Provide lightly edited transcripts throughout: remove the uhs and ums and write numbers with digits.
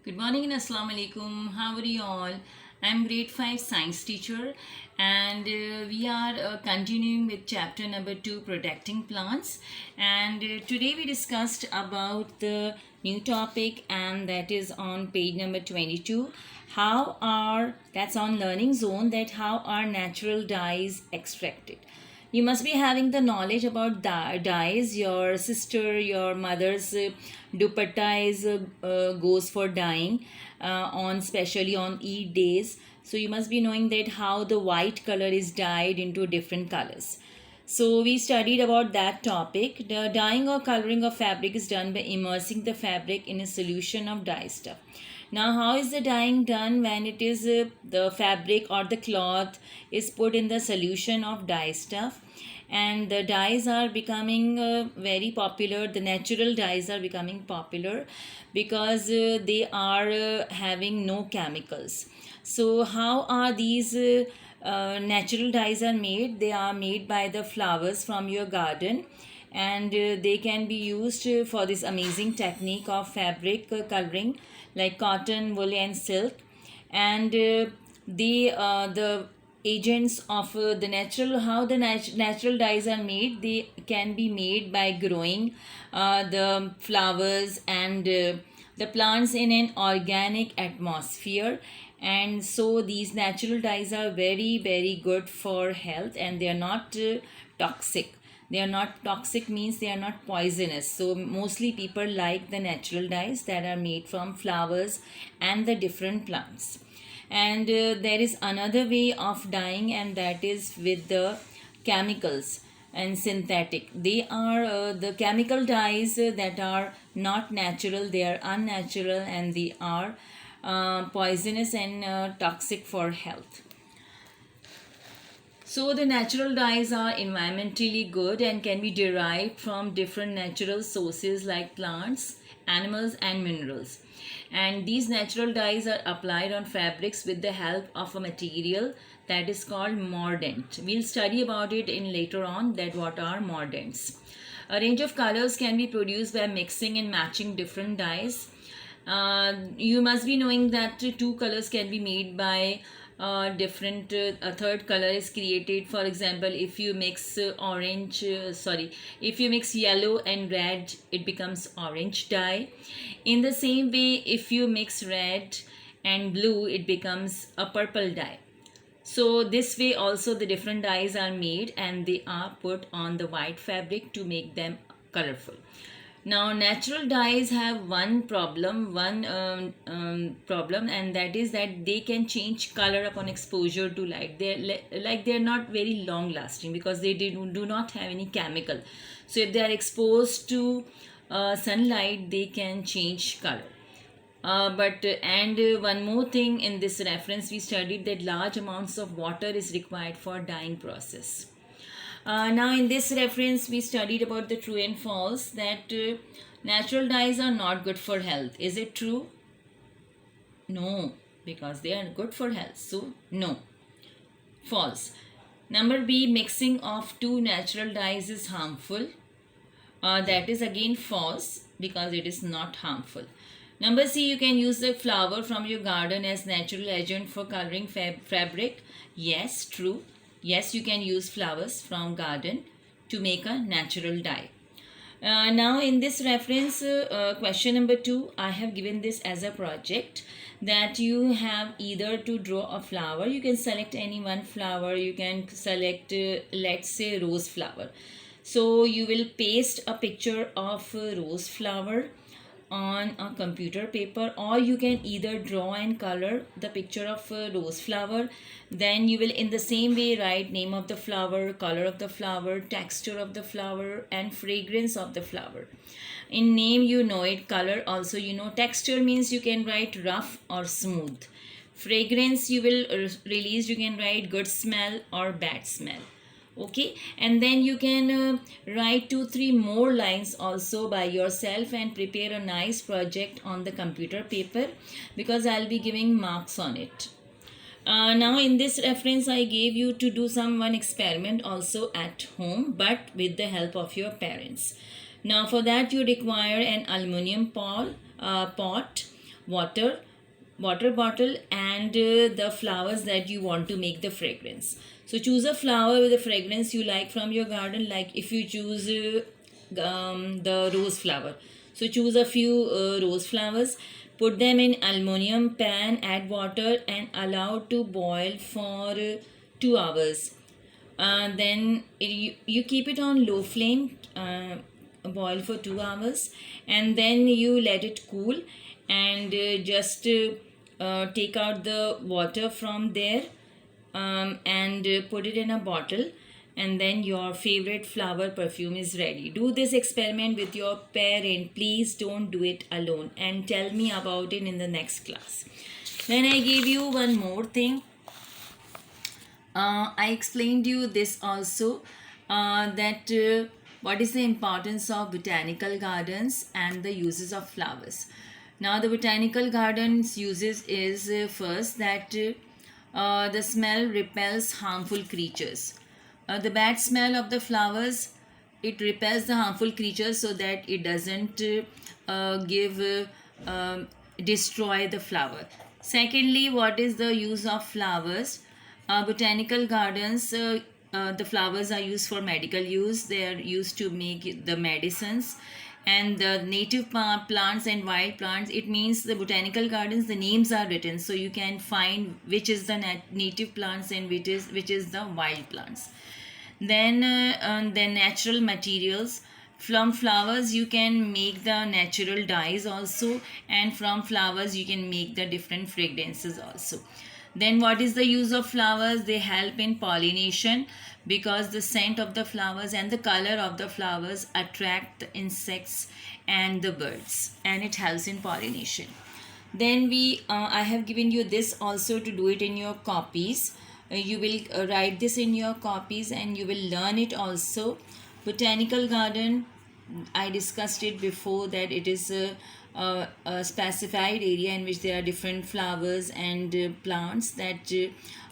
Good morning and Assalamu alaikum. How are you all? I'm grade 5 science teacher and we are continuing with chapter number 2, protecting plants, and today we discussed about the new topic, and that is on page number 22. That's on learning zone, that how are natural dyes extracted. You must be having the knowledge about dyes. Your sister, your mother's dupatta is goes for dyeing on, especially on Eid days. So you must be knowing that how the white color is dyed into different colors. So we studied about that topic. The dyeing or coloring of fabric is done by immersing the fabric in a solution of dye stuff. Now, how is the dyeing done? When it is the fabric or the cloth is put in the solution of dye stuff, and the dyes are becoming very popular. The natural dyes are becoming popular because they are having no chemicals. So, how are these natural dyes are made? They are made by the flowers from your garden, and they can be used for this amazing technique of fabric coloring, like cotton, wool, and silk. And the agents of the natural, how the natural dyes are made, they can be made by growing the flowers and the plants in an organic atmosphere. And so these natural dyes are very good for health, and they are not toxic. They are not toxic means they are not poisonous. So mostly people like the natural dyes that are made from flowers and the different plants. And there is another way of dyeing, and that is with the chemicals and synthetic. They are the chemical dyes that are not natural, they are unnatural, and they are poisonous and toxic for health. So the natural dyes are environmentally good and can be derived from different natural sources like plants, animals, and minerals. And these natural dyes are applied on fabrics with the help of a material that is called mordant. We'll study about it in later on, that what are mordants. A range of colors can be produced by mixing and matching different dyes. You must be knowing that two colors can be made by different a third color is created. For example, if you mix if you mix yellow and red, it becomes orange dye. In the same way, if you mix red and blue, it becomes a purple dye. So this way also the different dyes are made, and they are put on the white fabric to make them colorful. Now, natural dyes have one problem, and that is that they can change color upon exposure to light. They're not very long lasting because they do not have any chemical. So if they are exposed to sunlight, they can change color. One more thing, in this reference we studied that large amounts of water is required for dyeing process. Now in this reference we studied about the true and false, that natural dyes are not good for health. Is it true? No, because they are good for health. So no. False. Number B, mixing of two natural dyes is harmful. That is again false, because it is not harmful. Number C, you can use the flower from your garden as natural agent for coloring fabric. Yes, true. Yes, you can use flowers from garden to make a natural dye. Now in this reference, question number 2, I have given this as a project, that you have either to draw a flower. You can select any one flower. You can select let's say rose flower. So you will paste a picture of a rose flower on a computer paper, or you can either draw and color the picture of a rose flower. Then you will in the same way write name of the flower, color of the flower, texture of the flower, and fragrance of the flower. In name you know it, color also you know, texture means you can write rough or smooth. Fragrance you will release, you can write good smell or bad smell. Okay, and then you can write 2-3 more lines also by yourself and prepare a nice project on the computer paper, because I'll be giving marks on it. Now in this reference I gave you to do one experiment also at home, but with the help of your parents. Now for that you require an aluminium pot water, water bottle, and the flowers that you want to make the fragrance. So choose a flower with a fragrance you like from your garden. Like if you choose the rose flower, so choose a few rose flowers, put them in aluminum pan, add water and allow to boil for 2 hours. Then you keep it on low flame, boil for 2 hours, and then you let it cool, and just take out the water from there, and put it in a bottle, and then your favorite flower perfume is ready. Do this experiment with your parent. Please don't do it alone, and tell me about it in the next class. Then I gave you one more thing. I explained you this also, that what is the importance of botanical gardens and the uses of flowers. Now the botanical gardens uses is first that the smell repels harmful creatures. The bad smell of the flowers, it repels the harmful creatures so that it doesn't destroy the flower. Secondly, what is the use of flowers? Botanical gardens, the flowers are used for medical use. They are used to make the medicines. And the native plants and wild plants, it means the botanical gardens, the names are written so you can find which is the native plants and which is the wild plants. Then the natural materials. From flowers you can make the natural dyes also, and from flowers you can make the different fragrances also. Then what is the use of flowers? They help in pollination, because the scent of the flowers and the color of the flowers attract the insects and the birds, and it helps in pollination. Then I have given you this also to do it in your copies. You will write this in your copies and you will learn it also. Botanical garden, I discussed it before, that it is a specified area in which there are different flowers and plants that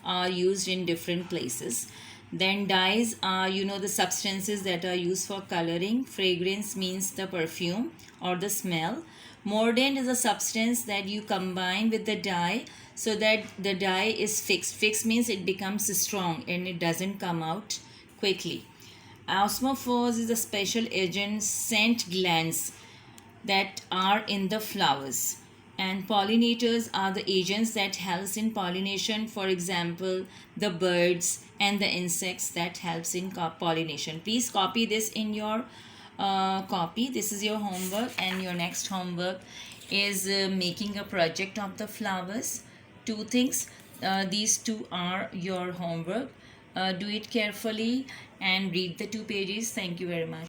are used in different places. Then dyes are, the substances that are used for coloring. Fragrance means the perfume or the smell. Mordant is a substance that you combine with the dye so that the dye is fixed. Fixed means it becomes strong and it doesn't come out quickly. Osmophores is a special agent, scent glands that are in the flowers. And pollinators are the agents that helps in pollination. For example, the birds and the insects that helps in pollination. Please copy this in your copy. This is your homework, and your next homework is making a project of the flowers. 2 things. These 2 are your homework. Do it carefully and read the 2 pages. Thank you very much.